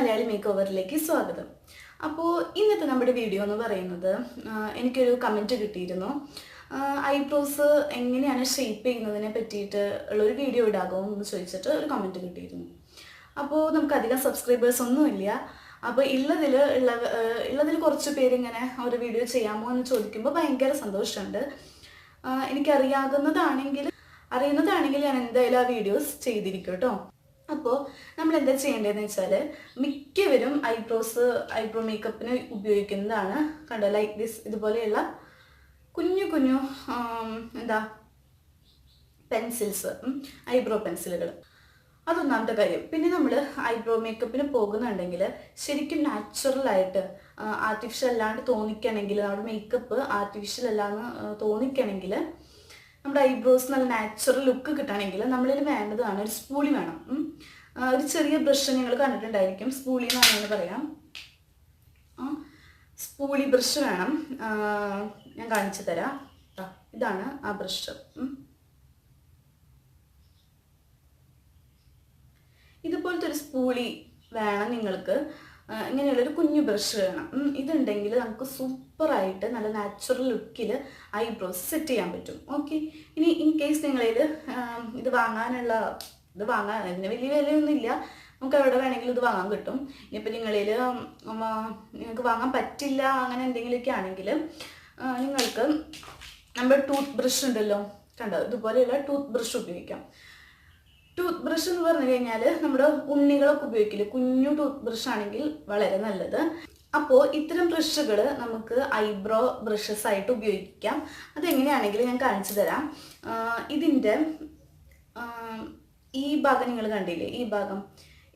Malayali make ഓവറിലേക്ക് സ്വാഗതം. അപ്പോൾ ഇന്നത്തെ നമ്മുടെ വീഡിയോ എന്ന് പറയുന്നത് എനിക്കൊരു കമൻറ്റ് കിട്ടിയിരുന്നു. ഐബ്രോസ് എങ്ങനെയാണ് ഷേപ്പ് ചെയ്യുന്നതിനെ പറ്റിയിട്ട് ഉള്ളൊരു വീഡിയോ ഇടാകുമോ എന്ന് ചോദിച്ചിട്ട് ഒരു കമൻറ്റ് കിട്ടിയിരുന്നു. അപ്പോൾ നമുക്കധികം സബ്സ്ക്രൈബേഴ്സ് ഒന്നുമില്ല. അപ്പോൾ ഉള്ളതിൽ കുറച്ച് പേരിങ്ങനെ ഒരു വീഡിയോ ചെയ്യാമോ എന്ന് ചോദിക്കുമ്പോൾ ഭയങ്കര സന്തോഷമുണ്ട്. അറിയുന്നതാണെങ്കിൽ ഞാൻ എന്തായാലും ആ വീഡിയോസ് ചെയ്തിരിക്കും കേട്ടോ. അപ്പോൾ നമ്മൾ എന്താ ചെയ്യേണ്ടതെന്ന് വെച്ചാൽ മിക്കവരും ഐബ്രോ മേക്കപ്പിന് ഉപയോഗിക്കുന്നതാണ്. കണ്ടോ, ലൈക്ക് ദിസ്, ഇതുപോലെയുള്ള കുഞ്ഞു കുഞ്ഞു പെൻസിൽസ്, ഐബ്രോ പെൻസിലുകൾ. അതൊന്നാമത്തെ കാര്യം. പിന്നെ നമ്മൾ ഐബ്രോ മേക്കപ്പിന് പോകുന്നുണ്ടെങ്കിൽ ശരിക്കും നാച്ചുറലായിട്ട് ആർട്ടിഫിഷ്യൽ അല്ലാണ്ട് തോന്നിക്കണമെങ്കിൽ, നമ്മുടെ മേക്കപ്പ് ആർട്ടിഫിഷ്യൽ അല്ലാന്ന് തോന്നിക്കണമെങ്കിൽ, നമ്മുടെ ഐബ്രോസ് നല്ല നാച്ചുറൽ ലുക്ക് കിട്ടണമെങ്കിൽ നമ്മളിൽ വേണ്ടതാണ് ഒരു സ്പൂളി വേണം. ഒരു ചെറിയ ബ്രഷ് നിങ്ങൾ കണ്ടിട്ടുണ്ടായിരിക്കും, സ്പൂളി എന്നാണ് അങ്ങനെ പറയാം. സ്പൂളി ബ്രഷ് വേണം. ഞാൻ കാണിച്ചു തരാം. ഇതാണ് ആ ബ്രഷ്. ഇതുപോലത്തെ ഒരു സ്പൂളി വേണം നിങ്ങൾക്ക്. ഇങ്ങനെയുള്ളൊരു കുഞ്ഞു ബ്രഷ് വേണം. ഇതുണ്ടെങ്കിൽ നമുക്ക് സൂപ്പറായിട്ട് നല്ല നാച്ചുറൽ ലുക്കിൽ ഐബ്രോസ് സെറ്റ് ചെയ്യാൻ പറ്റും. ഓക്കെ, ഇനി ഇൻ കേസ് നിങ്ങളിൽ ഇതിന് വലിയ വിലയൊന്നുമില്ല, നമുക്ക് എവിടെ വേണമെങ്കിലും ഇത് വാങ്ങാൻ കിട്ടും. ഇനിയിപ്പോൾ നിങ്ങൾക്ക് വാങ്ങാൻ പറ്റില്ല അങ്ങനെ എന്തെങ്കിലുമൊക്കെ ആണെങ്കിൽ നിങ്ങൾക്ക് നമ്മുടെ ടൂത്ത് ബ്രഷ് ഉണ്ടല്ലോ, കണ്ടോ, ഇതുപോലെയുള്ള ടൂത്ത് ബ്രഷ് ഉപയോഗിക്കാം. ടൂത്ത് ബ്രഷ് എന്ന് പറഞ്ഞു കഴിഞ്ഞാൽ നമ്മുടെ ഉണ്ണികളൊക്കെ ഉപയോഗിക്കില്ല, കുഞ്ഞു ടൂത്ത് ബ്രഷ് ആണെങ്കിൽ വളരെ നല്ലത്. അപ്പോൾ ഇത്തരം ബ്രഷുകൾ നമുക്ക് ഐബ്രോ ബ്രഷസ് ആയിട്ട് ഉപയോഗിക്കാം. അതെങ്ങനെയാണെങ്കിലും ഞാൻ കാണിച്ചു തരാം. ഇതിൻ്റെ ഈ ഭാഗം നിങ്ങൾ കണ്ടില്ലേ, ഈ ഭാഗം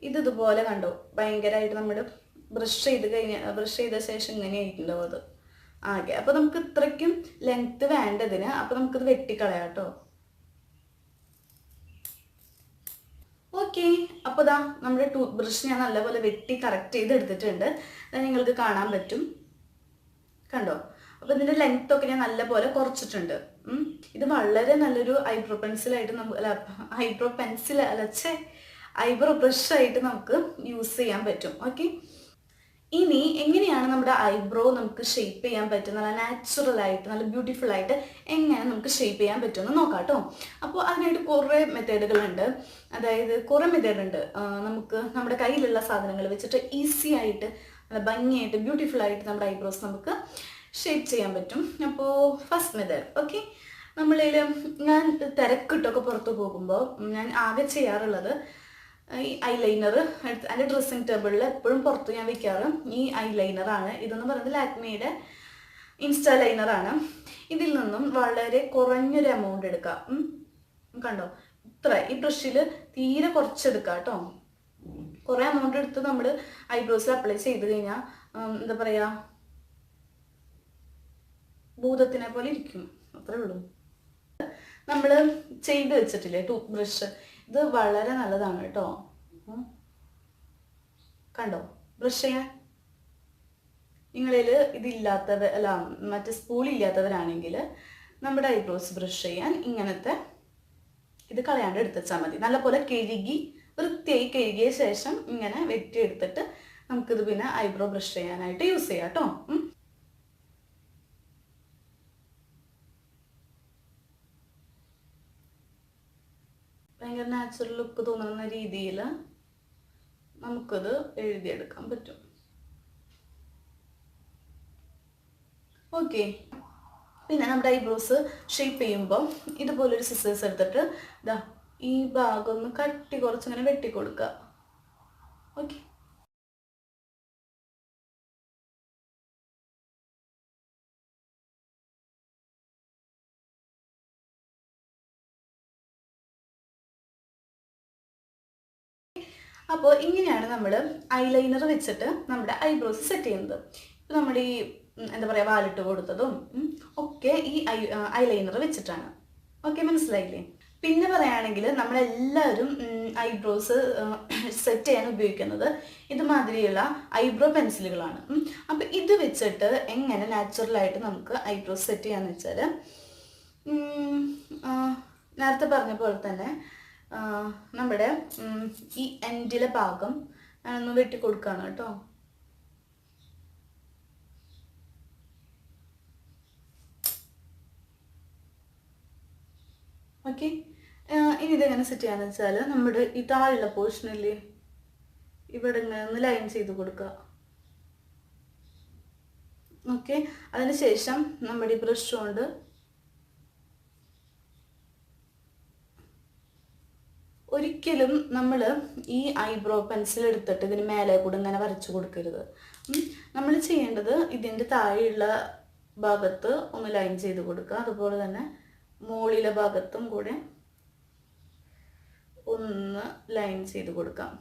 ഇതുപോലെ കണ്ടോ, ഭയങ്കരമായിട്ട് നമ്മൾ ബ്രഷ് ചെയ്ത ശേഷം ഇങ്ങനെയായിരിക്കുമല്ലോ അത് ആകെ. അപ്പോൾ നമുക്ക് ഇത്രയ്ക്കും ലെങ്ത്ത് വേണ്ടതിന് അപ്പോൾ നമുക്കിത് വെട്ടിക്കളയാം കേട്ടോ. ഓക്കെ, അപ്പോൾ നമ്മുടെ ടൂത്ത് ബ്രഷ് ഞാൻ നല്ലപോലെ വെട്ടി കറക്റ്റ് ചെയ്ത് എടുത്തിട്ടുണ്ട്. അത് നിങ്ങൾക്ക് കാണാൻ പറ്റും, കണ്ടോ. അപ്പോൾ ഇതിൻ്റെ ലെങ്ത്തൊക്കെ ഞാൻ നല്ലപോലെ കുറച്ചിട്ടുണ്ട്. ഇത് വളരെ നല്ലൊരു ഐബ്രോ ബ്രഷായിട്ട് നമുക്ക് യൂസ് ചെയ്യാൻ പറ്റും. ഓക്കെ, ഇനി എങ്ങനെയാണ് നമ്മുടെ ഐബ്രോ നമുക്ക് ഷേപ്പ് ചെയ്യാൻ പറ്റും, നല്ല നാച്ചുറലായിട്ട് നല്ല ബ്യൂട്ടിഫുൾ ആയിട്ട് എങ്ങനെ നമുക്ക് ഷേപ്പ് ചെയ്യാൻ പറ്റുമെന്ന് നോക്കാം കേട്ടോ. അപ്പോൾ അതിനായിട്ട് കുറേ മെത്തേഡുകളുണ്ട്. നമുക്ക് നമ്മുടെ കയ്യിലുള്ള സാധനങ്ങൾ വെച്ചിട്ട് ഈസി ആയിട്ട് നല്ല ഭംഗിയായിട്ട് ബ്യൂട്ടിഫുൾ ആയിട്ട് നമ്മുടെ ഐബ്രോസ് നമുക്ക് ഷേപ്പ് ചെയ്യാൻ പറ്റും. അപ്പോൾ ഫസ്റ്റ് മെത്തേഡ്, ഓക്കെ, ഞാൻ തിരക്കിട്ടൊക്കെ പുറത്ത് പോകുമ്പോൾ ഞാൻ ആകെ ചെയ്യാറുള്ളത് ഈ ഐലൈനർ എൻ്റെ ഡ്രസ്സിങ് ടേബിളിൽ എപ്പോഴും പുറത്ത് ഞാൻ വെക്കാറ് ഈ ഐലൈനറാണ്. ഇതെന്ന് പറയുന്നത് ലാക്മിയുടെ ഇൻസ്റ്റാ ലൈനറാണ്. ഇതിൽ നിന്നും വളരെ കുറഞ്ഞൊരു എമൗണ്ട് എടുക്കാം. കണ്ടോ, ഈ ബ്രഷിൽ തീരെ കുറച്ചെടുക്കാം കേട്ടോ. കുറേ എമൗണ്ട് എടുത്ത് നമ്മൾ ഐബ്രോസിൽ അപ്ലൈ ചെയ്ത് കഴിഞ്ഞാൽ എന്താ പറയുക, ഭൂതത്തിനെ പോലെ ഇരിക്കും, അത്രേ ഉള്ളൂ. നമ്മൾ ചെയ്ത് വെച്ചിട്ടില്ലേ ടൂത്ത് ബ്രഷ്, ഇത് വളരെ നല്ലതാണ് കേട്ടോ. കണ്ടോ, ബ്രഷ് ചെയ്യാൻ നിങ്ങളിൽ മറ്റേ സ്പൂളില്ലാത്തവരാണെങ്കിൽ നമ്മുടെ ഐബ്രോസ് ബ്രഷ് ചെയ്യാൻ ഇങ്ങനത്തെ ഇത് കളയാണ്ട് എടുത്തുവെച്ചാൽ മതി. നല്ലപോലെ വൃത്തിയായി കഴുകിയ ശേഷം ഇങ്ങനെ വെട്ടിയെടുത്തിട്ട് നമുക്കിത് പിന്നെ ഐബ്രോ ബ്രഷ് ചെയ്യാനായിട്ട് യൂസ് ചെയ്യാം കേട്ടോ. ഭയങ്കര നാച്ചുറൽ ലുക്ക് തോന്നുന്ന രീതിയിൽ നമുക്കത് എഴുതിയെടുക്കാൻ പറ്റും. ഓക്കെ, പിന്നെ നമ്മുടെ ഐബ്രോസ് ഷേപ്പ് ചെയ്യുമ്പോൾ ഇതുപോലൊരു സിസേഴ്സ് എടുത്തിട്ട് ഈ ഭാഗം ഒന്ന് കുറച്ചിങ്ങനെ വെട്ടിക്കൊടുക്കുക. ഓക്കെ, അപ്പോൾ ഇങ്ങനെയാണ് നമ്മൾ ഐലൈനർ വെച്ചിട്ട് നമ്മുടെ ഐബ്രോസ് സെറ്റ് ചെയ്യുന്നത്. ഇപ്പോൾ നമ്മുടെ ഈ എന്താ പറയുക, വാലിട്ട് കൊടുത്തതും ഒക്കെ ഈ ഐലൈനർ വെച്ചിട്ടാണ്. ഓക്കെ, മനസ്സിലായില്ലേ? പിന്നെ പറയുകയാണെങ്കിൽ നമ്മളെല്ലാവരും ഐബ്രോസ് സെറ്റ് ചെയ്യാൻ ഉപയോഗിക്കുന്നത് ഇതുമാതിരിയുള്ള ഐബ്രോ പെൻസിലുകളാണ്. അപ്പോൾ ഇത് വെച്ചിട്ട് എങ്ങനെ നാച്ചുറലായിട്ട് നമുക്ക് ഐബ്രോസ് സെറ്റ് ചെയ്യാന്ന് വെച്ചാൽ, നേരത്തെ പറഞ്ഞ പോലെ തന്നെ നമ്മുടെ ഈ എൻഡിലെ ഭാഗം ഞാനൊന്ന് വെട്ടി കൊടുക്കുകയാണ് കേട്ടോ. ഓക്കെ, ഇനി ഇതെങ്ങനെ സെറ്റ് ചെയ്യാന്ന് വെച്ചാൽ നമ്മുടെ ഈ താഴെയുള്ള പോർഷനിൽ ഇവിടെ ഇങ്ങനെ ഒന്ന് ലൈൻ ചെയ്ത് കൊടുക്കുക. ഓക്കെ, അതിനുശേഷം നമ്മുടെ ഈ ബ്രഷ് കൊണ്ട് ഒരിക്കലും നമ്മൾ ഈ ഐബ്രോ പെൻസിൽ എടുത്തിട്ട് ഇതിന് മേലെ കൂടെ ഇങ്ങനെ വരച്ചു കൊടുക്കരുത്. നമ്മൾ ചെയ്യേണ്ടത് ഇതിൻ്റെ താഴെയുള്ള ഭാഗത്ത് ഒന്ന് ലൈൻ ചെയ്ത് കൊടുക്കുക. അതുപോലെ തന്നെ മുകളിലെ ഭാഗത്തും കൂടെ ഒന്ന് ലൈൻ ചെയ്ത് കൊടുക്കാം.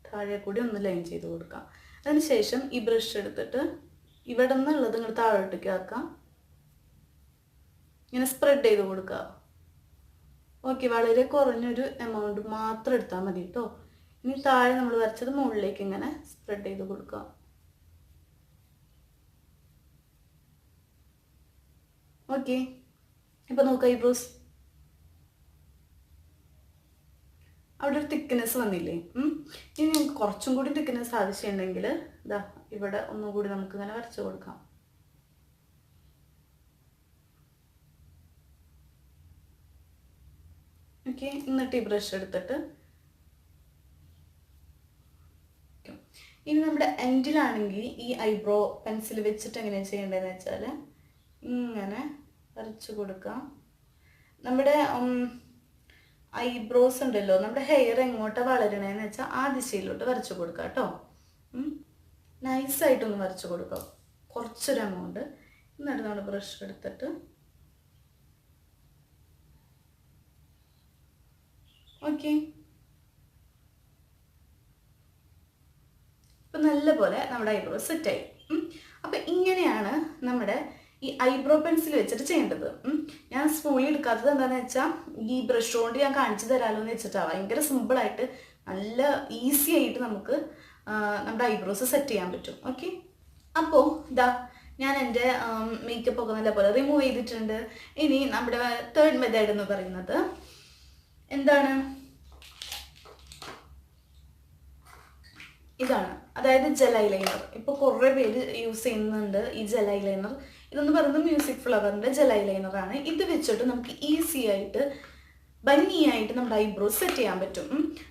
താഴെ കൂടി ഒന്ന് ലൈൻ ചെയ്ത് കൊടുക്കാം. അതിനുശേഷം ഈ ബ്രഷ് എടുത്തിട്ട് ഇവിടെ നിന്നുള്ളത് നിങ്ങൾ താഴോട്ടേക്ക് ആക്കാം. ഇങ്ങനെ സ്പ്രെഡ് ചെയ്ത് കൊടുക്കുക. ഓക്കെ, വളരെ കുറഞ്ഞൊരു എമൗണ്ട് മാത്രം എടുത്താൽ മതി കേട്ടോ. ഇനി താഴെ നമ്മൾ വരച്ചത് മുകളിലേക്ക് ഇങ്ങനെ സ്പ്രെഡ് ചെയ്ത് കൊടുക്കുക. ഓക്കെ, ഇപ്പം നോക്കുക ഐബ്രോസ് അവിടെ ഒരു തിക്നെസ് വന്നില്ലേ. ഇനി നമുക്ക് കുറച്ചും കൂടി തിക്നെസ് ആവശ്യമുണ്ടെങ്കിൽ ഇതാ ഇവിടെ ഒന്നുകൂടി നമുക്ക് ഇങ്ങനെ വരച്ചു കൊടുക്കാം. ഓക്കെ, എന്നിട്ട് ഈ ബ്രഷ് എടുത്തിട്ട് ഇനി നമ്മുടെ എൻഡിലാണെങ്കിൽ ഈ ഐബ്രോ പെൻസിൽ വെച്ചിട്ട് എങ്ങനെയാണ് ചെയ്യേണ്ടതെന്ന് വെച്ചാൽ ഇങ്ങനെ വരച്ചു കൊടുക്കാം. നമ്മുടെ ഐബ്രോസ് ഉണ്ടല്ലോ, നമ്മുടെ ഹെയർ എങ്ങോട്ടാണ് വളരണേന്ന് വെച്ചാൽ ആ ദിശയിലോട്ട് വരച്ചു കൊടുക്കാം കേട്ടോ. നൈസായിട്ടൊന്ന് വരച്ചു കൊടുക്കാം, കുറച്ചൊരു എമൗണ്ട്. എന്നിട്ട് നമ്മൾ ബ്രഷ് എടുത്തിട്ട് ഓക്കെ, ഇപ്പം നല്ലപോലെ നമ്മുടെ ഐബ്രോ സെറ്റായി. അപ്പം ഇങ്ങനെയാണ് നമ്മുടെ ഈ ഐബ്രോ പെൻസിൽ വെച്ചിട്ട് ചെയ്യേണ്ടത്. ഞാൻ സ്പൂളിൽ എടുക്കാത്തത് എന്താണെന്ന് വെച്ചാൽ ഈ ബ്രഷ് കൊണ്ട് ഞാൻ കാണിച്ചു തരാമല്ലോ എന്ന് വെച്ചിട്ടാണ്. ഭയങ്കര സിമ്പിളായിട്ട് നല്ല ഈസി ആയിട്ട് നമുക്ക് നമ്മുടെ ഐബ്രോസ് സെറ്റ് ചെയ്യാൻ പറ്റും. ഓക്കെ, അപ്പോൾ ഇതാ ഞാൻ എൻ്റെ മേക്കപ്പ് ഒക്കെ നല്ലപോലെ റിമൂവ് ചെയ്തിട്ടുണ്ട്. ഇനി നമ്മുടെ തേർഡ് മെത്തേഡ് എന്ന് പറയുന്നത് എന്താണ്? ഇതാണ്, അതായത് ജെൽ ഐലൈനർ. ഇപ്പോൾ കുറേ പേര് യൂസ് ചെയ്യുന്നുണ്ട് ഈ ജെൽ ഐലൈനർ. ഇതെന്ന് പറയുന്നത് മ്യൂസിക് ഫ്ലവറിൻ്റെ ജെൽ ഐലൈനറാണ്. ഇത് വെച്ചിട്ട് നമുക്ക് ഈസി ആയിട്ട് ഭംഗിയായിട്ട് നമ്മുടെ ഐബ്രോസ് സെറ്റ് ചെയ്യാൻ പറ്റും.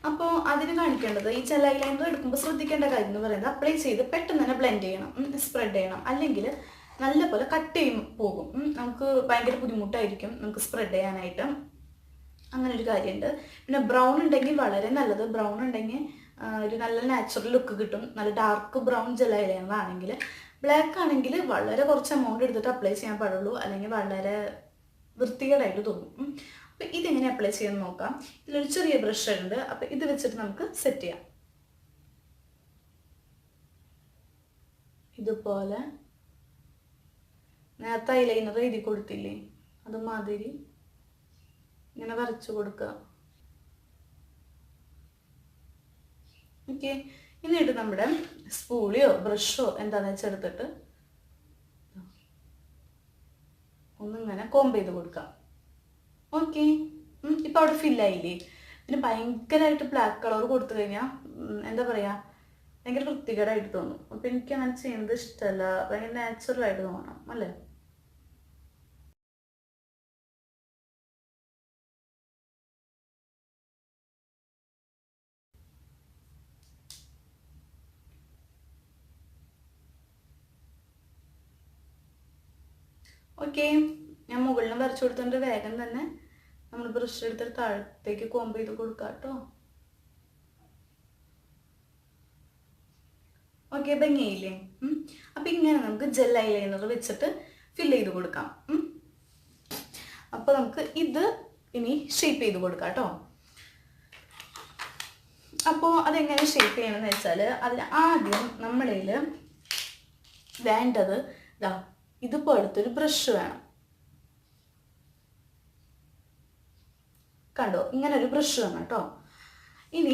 അപ്പോൾ അതിന് കാണിക്കേണ്ടത് ഈ ജെൽ ഐലൈനർ എടുക്കുമ്പോൾ ശ്രദ്ധിക്കേണ്ട കാര്യം എന്ന് പറയുന്നത് അപ്ലൈ ചെയ്ത് പെട്ടെന്ന് തന്നെ ബ്ലെൻഡ് ചെയ്യണം, സ്പ്രെഡ് ചെയ്യണം. അല്ലെങ്കിൽ നല്ലപോലെ കട്ട് ചെയ്യും പോകും. നമുക്ക് ഭയങ്കര ബുദ്ധിമുട്ടായിരിക്കും നമുക്ക് സ്പ്രെഡ് ചെയ്യാനായിട്ട്. അങ്ങനെ ഒരു കാര്യമുണ്ട്. പിന്നെ ബ്രൗൺ ഉണ്ടെങ്കിൽ വളരെ നല്ലത്. ബ്രൗൺ ഉണ്ടെങ്കിൽ ഒരു നല്ല നാച്ചുറൽ ലുക്ക് കിട്ടും. നല്ല ഡാർക്ക് ബ്രൗൺ ജെൽ ഐലൈനർ ആണെങ്കിൽ. ബ്ലാക്ക് ആണെങ്കിൽ വളരെ കുറച്ച് എമൗണ്ട് എടുത്തിട്ട് അപ്ലൈ ചെയ്യാൻ പാടുള്ളൂ, അല്ലെങ്കിൽ വളരെ വൃത്തികേടായിട്ട് തോന്നും. അപ്പം ഇതെങ്ങനെ അപ്ലൈ ചെയ്യാൻ നോക്കാം. ഇതിലൊരു ചെറിയ ബ്രഷ് ഉണ്ട്. അപ്പം ഇത് വെച്ചിട്ട് നമുക്ക് സെറ്റ് ചെയ്യാം. ഇതുപോലെ നേരത്തെ ഐലൈനർ എഴുതി കൊടുത്തില്ലേ, അതുമാതിരി ഇങ്ങനെ വരച്ചു കൊടുക്കുക. ഓക്കെ, എന്നിട്ട് നമ്മുടെ സ്പൂളിയോ ബ്രഷോ എന്താണെന്ന് വെച്ചാൽ എടുത്തിട്ട് ഒന്നിങ്ങനെ കോംബ് ചെയ്ത് കൊടുക്കാം. ഓക്കെ, ഇപ്പം അവിടെ ഫില്ലായില്ലേ. പിന്നെ ഭയങ്കരമായിട്ട് ബ്ലാക്ക് കളർ കൊടുത്തു കഴിഞ്ഞാൽ എന്താ പറയുക, ഭയങ്കര വൃത്തികേടായിട്ട് തോന്നും. അപ്പം എനിക്ക് അങ്ങനെ ചെയ്യുന്നത് ഇഷ്ടമല്ല. ഭയങ്കര നാച്ചുറലായിട്ട് തോന്നണം അല്ലേ. ഓക്കെ, ഞാൻ മുകളിലും വരച്ചു കൊടുത്തിട്ട് വേഗം തന്നെ നമ്മൾ ബ്രഷ് എടുത്തിട്ട് താഴത്തേക്ക് കോംബ് ചെയ്ത് കൊടുക്കാം കേട്ടോ. ഓക്കെ, ഭംഗിയായില്ലേ. അപ്പം ഇങ്ങനെ നമുക്ക് ജെൽ ഐലൈനർ വെച്ചിട്ട് ഫിൽ ചെയ്ത് കൊടുക്കാം. അപ്പോൾ നമുക്ക് ഇത് ഇനി ഷേപ്പ് ചെയ്ത് കൊടുക്കാം കേട്ടോ. അപ്പോൾ അതെങ്ങനെ ഷേപ്പ് ചെയ്യണമെന്ന് വെച്ചാൽ അതിന് ആദ്യം നമ്മളിൽ വേണ്ടത് ഇതാ ഇതുപോലത്തൊരു ബ്രഷ് വേണം. കണ്ടോ, ഇങ്ങനെ ഒരു ബ്രഷ് വേണം കേട്ടോ. ഇനി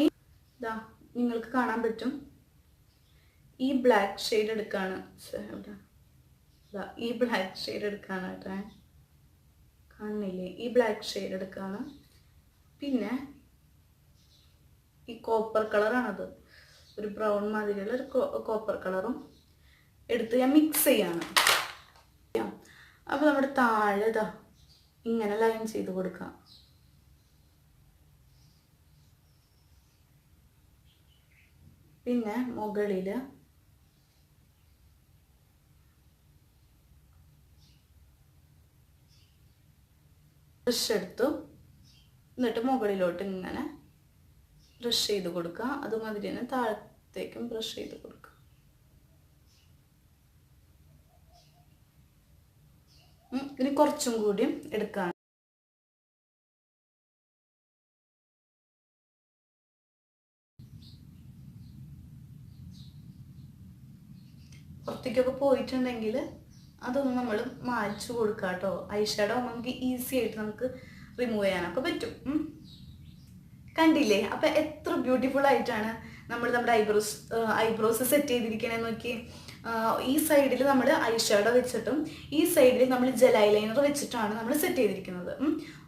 ഇതാ നിങ്ങൾക്ക് കാണാൻ പറ്റും, ഈ ബ്ലാക്ക് ഷെയ്ഡ് എടുക്കാണ്. ഈ ബ്ലാക്ക് ഷെയ്ഡ് എടുക്കാണ് കേട്ടോ. കാണുന്നില്ലേ, ഈ ബ്ലാക്ക് ഷെയ്ഡ് എടുക്കാണ്. പിന്നെ ഈ കോപ്പർ കളറാണത്, ഒരു ബ്രൗൺ മാതിരിയുള്ള ഒരു കോപ്പർ കളറും എടുത്ത് ഞാൻ മിക്സ് ചെയ്യാണ്. അപ്പോൾ നമ്മുടെ താഴെ ഇങ്ങനെ ലൈൻ ചെയ്ത് കൊടുക്കാം. പിന്നെ മുകളിൽ ബ്രഷ് എടുത്തു, എന്നിട്ട് മുകളിലോട്ട് ഇങ്ങനെ ബ്രഷ് ചെയ്ത് കൊടുക്കുക. അതുമാതിരി തന്നെ താഴത്തേക്കും ബ്രഷ് ചെയ്ത് കൊടുക്കുക. ഇനി കുറച്ചും കൂടിയും എടുക്കുകയാണ്. പുറത്തേക്കൊക്കെ പോയിട്ടുണ്ടെങ്കിൽ അതൊന്ന് നമ്മൾ മായ്ച്ചു കൊടുക്കുക കേട്ടോ. ഐ ഷാഡോ നമുക്ക് ഈസി ആയിട്ട് നമുക്ക് റിമൂവ് ചെയ്യാനൊക്കെ പറ്റും. കണ്ടില്ലേ? അപ്പം എത്ര ബ്യൂട്ടിഫുൾ ആയിട്ടാണ് നമ്മൾ നമ്മുടെ ഐബ്രോസ് സെറ്റ് ചെയ്തിരിക്കണേന്ന് നോക്കി. ഈ സൈഡിൽ നമ്മൾ ഐ ഷാഡോ വെച്ചിട്ടും ഈ സൈഡിൽ നമ്മൾ ജെൽ ഐലൈനർ വെച്ചിട്ടാണ് നമ്മൾ സെറ്റ് ചെയ്തിരിക്കുന്നത്.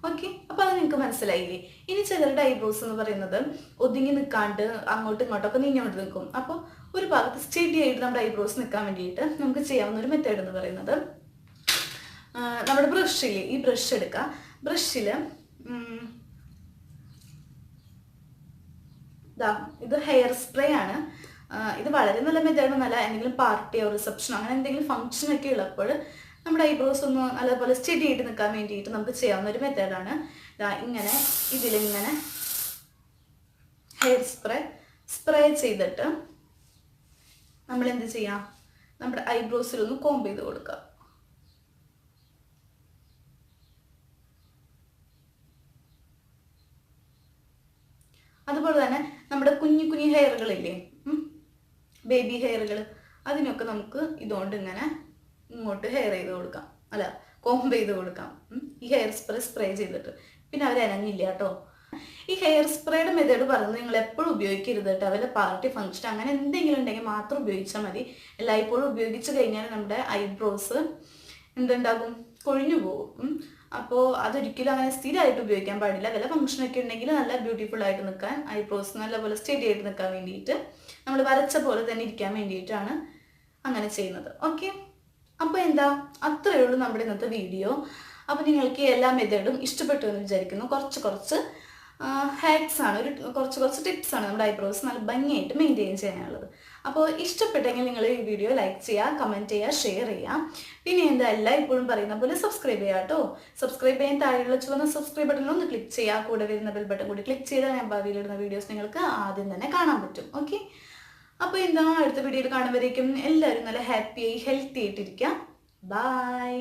ഓക്കെ, അപ്പോൾ അത് നിങ്ങൾക്ക് മനസ്സിലായില്ലേ? ഇനി ചിലരുടെ ഐബ്രോസ് എന്ന് പറയുന്നത് ഒതുങ്ങി നിൽക്കാണ്ട് അങ്ങോട്ടും ഇങ്ങോട്ടൊക്കെ നീങ്ങോട്ട് നിൽക്കും. അപ്പോൾ ഒരു ഭാഗത്ത് സ്റ്റഡി ആയിട്ട് നമ്മുടെ ഐബ്രോസ് നിൽക്കാൻ വേണ്ടിയിട്ട് നമുക്ക് ചെയ്യാവുന്ന ഒരു മെത്തേഡ് എന്ന് പറയുന്നത്, നമ്മുടെ ബ്രഷിൽ ഈ ബ്രഷ് എടുക്കുക. ബ്രഷിൽ ഇത് ഹെയർ സ്പ്രേ ആണ്. ഇത് വളരെ നല്ല മെത്തേഡൊന്നല്ല. എന്തെങ്കിലും പാർട്ടിയോ റിസപ്ഷനോ അങ്ങനെ എന്തെങ്കിലും ഫംഗ്ഷനൊക്കെ ഉള്ളപ്പോൾ നമ്മുടെ ഐബ്രോസ് ഒന്ന് നല്ലപോലെ സ്റ്റഡി ആയിട്ട് നിൽക്കാൻ വേണ്ടിയിട്ട് നമുക്ക് ചെയ്യാവുന്ന ഒരു മെത്തേഡാണ്. ഇങ്ങനെ ഇതിലിങ്ങനെ ഹെയർ സ്പ്രേ ചെയ്തിട്ട് നമ്മൾ എന്ത് ചെയ്യാം, നമ്മുടെ ഐബ്രോസിലൊന്ന് കോംബ് ചെയ്ത് കൊടുക്കുക. അതുപോലെ തന്നെ നമ്മുടെ കുഞ്ഞു കുഞ്ഞു ഹെയറുകളില്ലേ, ബേബി ഹെയറുകൾ, അതിനൊക്കെ നമുക്ക് ഇതുകൊണ്ട് ഇങ്ങനെ ഇങ്ങോട്ട് ഹെയർ ചെയ്ത് കൊടുക്കാം, അല്ല കോംബ് ചെയ്ത് കൊടുക്കാം. ഈ ഹെയർ സ്പ്രേ ചെയ്തിട്ട്. പിന്നെ അവർ അനങ്ങില്ല കേട്ടോ. ഈ ഹെയർ സ്പ്രേയുടെ മെത്തേഡ് പറയുന്നത് നിങ്ങൾ എപ്പോഴും ഉപയോഗിക്കരുത് കേട്ടോ. അവരുടെ പാർട്ടി ഫംഗ്ഷൻ അങ്ങനെ എന്തെങ്കിലും ഉണ്ടെങ്കിൽ മാത്രം ഉപയോഗിച്ചാൽ മതി. എല്ലായ്പ്പോഴും ഉപയോഗിച്ച് കഴിഞ്ഞാൽ നമ്മുടെ ഐബ്രോസ് എന്തുണ്ടാകും, കൊഴിഞ്ഞു പോകും. അപ്പോൾ അതൊരിക്കലും അങ്ങനെ സ്ഥിരമായിട്ട് ഉപയോഗിക്കാൻ പാടില്ല. വല്ല ഫംഗ്ഷനൊക്കെ ഉണ്ടെങ്കിൽ നല്ല ബ്യൂട്ടിഫുൾ ആയിട്ട് നിൽക്കാൻ, ഐബ്രോസ് നല്ലപോലെ സ്റ്റഡി ആയിട്ട് നിൽക്കാൻ വേണ്ടിയിട്ട്, നമ്മൾ വരച്ച പോലെ തന്നെ ഇരിക്കാൻ വേണ്ടിയിട്ടാണ് അങ്ങനെ ചെയ്യുന്നത്. ഓക്കെ, അപ്പോൾ എന്താ, അത്രയേ ഉള്ളൂ നമ്മുടെ ഇന്നത്തെ വീഡിയോ. അപ്പോൾ നിങ്ങൾക്ക് എല്ലാ മെത്തേഡും ഇഷ്ടപ്പെട്ടു എന്ന് വിചാരിക്കുന്നു. കുറച്ച് ഹാക്സ് ആണ്, കുറച്ച് ടിപ്സ് ആണ് നമ്മുടെ ഐബ്രോസ് നല്ല ഭംഗിയായിട്ട് മെയിൻറ്റെയിൻ ചെയ്യാനുള്ളത്. അപ്പോൾ ഇഷ്ടപ്പെട്ടെങ്കിൽ നിങ്ങൾ ഈ വീഡിയോ ലൈക്ക് ചെയ്യുക, കമൻറ്റ് ചെയ്യുക, ഷെയർ ചെയ്യുക. പിന്നെ എന്താ, ഇപ്പോഴും പറയുന്ന പോലെ സബ്സ്ക്രൈബ് ചെയ്യുക കേട്ടോ. സബ്സ്ക്രൈബ് ചെയ്യാൻ താഴെയുള്ള ചുവന്ന സബ്സ്ക്രൈബ് ബട്ടണിൽ ഒന്ന് ക്ലിക്ക് ചെയ്യുക. കൂടെ വരുന്ന ബെൽ ബട്ടൺ കൂടി ക്ലിക്ക് ചെയ്താൽ ഞാൻ ഭാവിയിലിടുന്ന വീഡിയോസ് നിങ്ങൾക്ക് ആദ്യം തന്നെ കാണാൻ പറ്റും. ഓക്കെ, അപ്പോൾ എന്താ, അടുത്ത വീഡിയോയിൽ കാണുമ്പോഴേക്കും എല്ലാവരും നല്ല ഹാപ്പിയായി ഹെൽത്തി ആയിട്ടിരിക്കുക. ബൈ.